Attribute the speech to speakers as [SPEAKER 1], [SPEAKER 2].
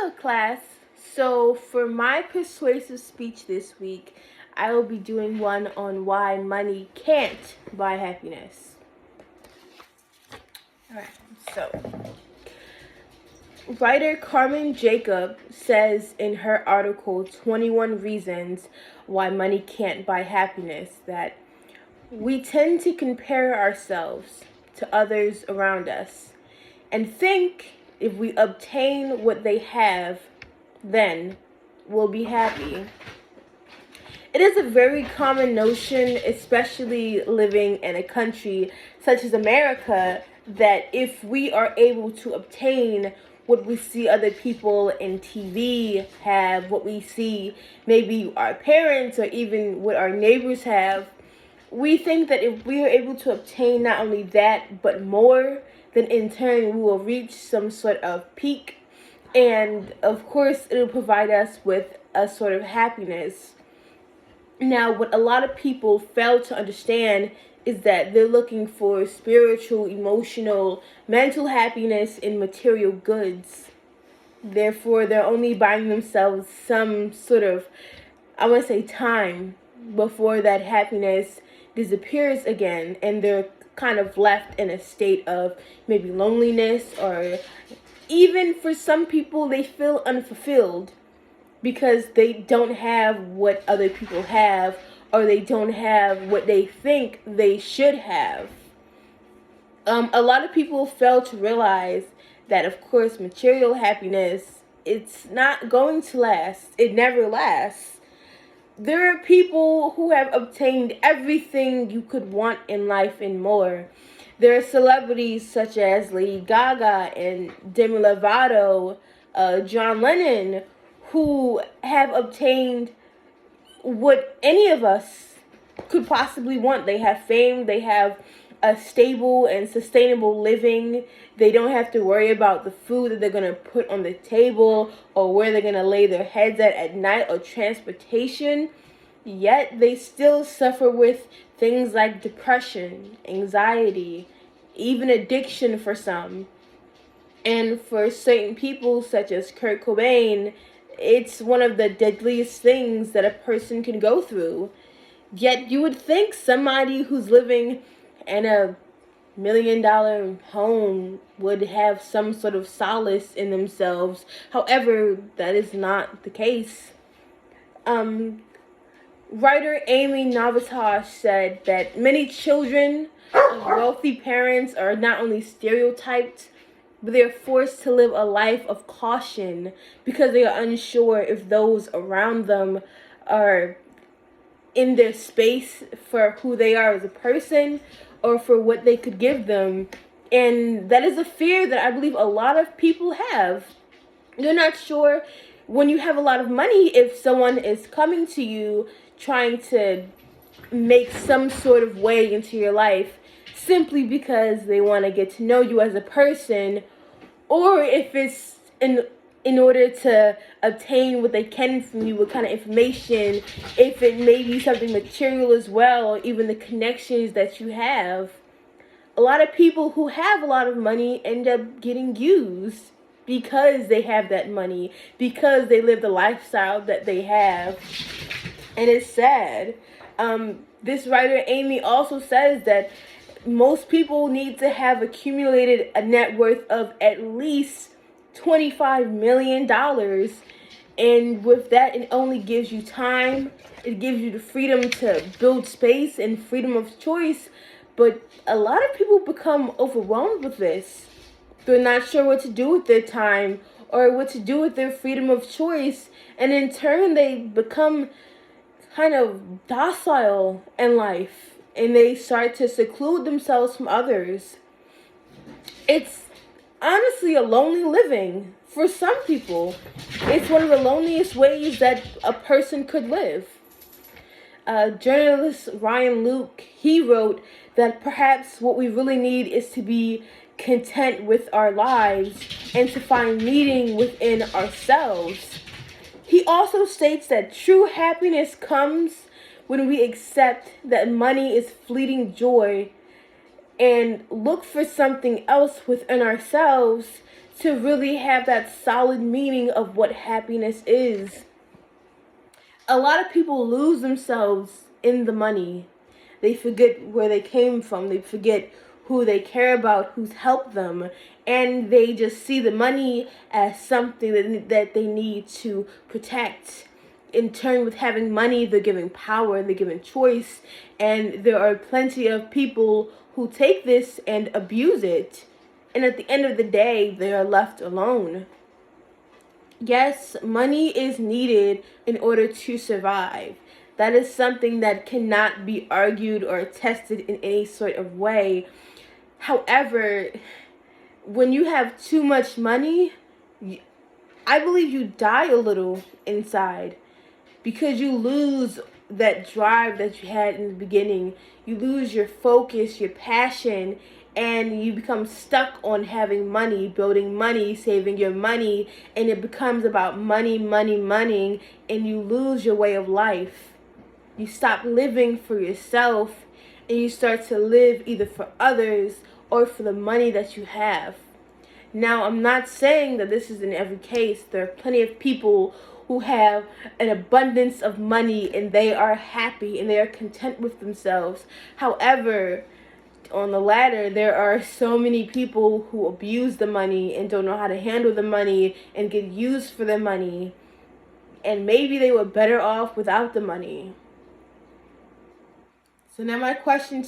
[SPEAKER 1] Hello, class. So, for my persuasive speech this week, I will be doing one on why money can't buy happiness. Alright, so writer Carmen Jacob says in her article 21 Reasons Why Money Can't Buy Happiness that we tend to compare ourselves to others around us and think if we obtain what they have, then we'll be happy. It is a very common notion, especially living in a country such as America, that if we are able to obtain what we see other people in TV have, what we see maybe our parents or even what our neighbors have, we think that if we are able to obtain not only that but more, then in turn we will reach some sort of peak, and of course it'll provide us with a sort of happiness. Now, what a lot of people fail to understand is that they're looking for spiritual, emotional, mental happiness in material goods. Therefore, they're only buying themselves some sort of, I want to say, time before that happiness disappears again, and they're kind of left in a state of maybe loneliness, or even for some people, they feel unfulfilled because they don't have what other people have, or they don't have what they think they should have. A lot of people fail to realize that, of course, material happiness, it's not going to last. It never lasts. There are people who have obtained everything you could want in life and more. There are celebrities such as Lady Gaga and Demi Lovato, John Lennon, who have obtained what any of us could possibly want. They have fame, they have a stable and sustainable living. They don't have to worry about the food that they're going to put on the table or where they're going to lay their heads at night or transportation. Yet they still suffer with things like depression, anxiety, even addiction for some. And for certain people such as Kurt Cobain, it's one of the deadliest things that a person can go through. Yet you would think somebody who's living in a $1 million home would have some sort of solace in themselves. However, that is not the case. Writer Amy Novatos said that many children of wealthy parents are not only stereotyped, but they are forced to live a life of caution because they are unsure if those around them are in their space for who they are as a person or for what they could give them. And that is a fear that I believe a lot of people have. You're not sure when you have a lot of money if someone is coming to you trying to make some sort of way into your life simply because they want to get to know you as a person, or if it's in order to obtain what they can from you, what kind of information, if it may be something material as well, or even the connections that you have. A lot of people who have a lot of money end up getting used because they have that money, because they live the lifestyle that they have. And it's sad. This writer, Amy, also says that most people need to have accumulated a net worth of at least $25 million. And with that, it only gives you time. It gives you the freedom to build space and freedom of choice. But a lot of people become overwhelmed with this. They're not sure what to do with their time or what to do with their freedom of choice. And in turn, they become kind of docile in life, and they start to seclude themselves from others. It's honestly a lonely living for some people. It's one of the loneliest ways that a person could live. Journalist Ryan Luke, he wrote that perhaps what we really need is to be content with our lives and to find meaning within ourselves. He also states that true happiness comes when we accept that money is fleeting joy and look for something else within ourselves to really have that solid meaning of what happiness is. A lot of people lose themselves in the money. They forget where they came from. They forget who they care about, who's helped them, and they just see the money as something that they need to protect. In turn, with having money, they're given power, they're given choice, and there are plenty of people who take this and abuse it, and at the end of the day, they are left alone. Yes, money is needed in order to survive. That is something that cannot be argued or tested in any sort of way. However, when you have too much money, I believe you die a little inside, because you lose that drive that you had in the beginning. You lose your focus, your passion, and you become stuck on having money, building money, saving your money, and it becomes about money, money, money, and you lose your way of life. You stop living for yourself, and you start to live either for others or for the money that you have. Now, I'm not saying that this is in every case. There are plenty of people who have an abundance of money and they are happy and they are content with themselves. However, on the latter, there are so many people who abuse the money and don't know how to handle the money and get used for the money. And maybe they were better off without the money. So now my question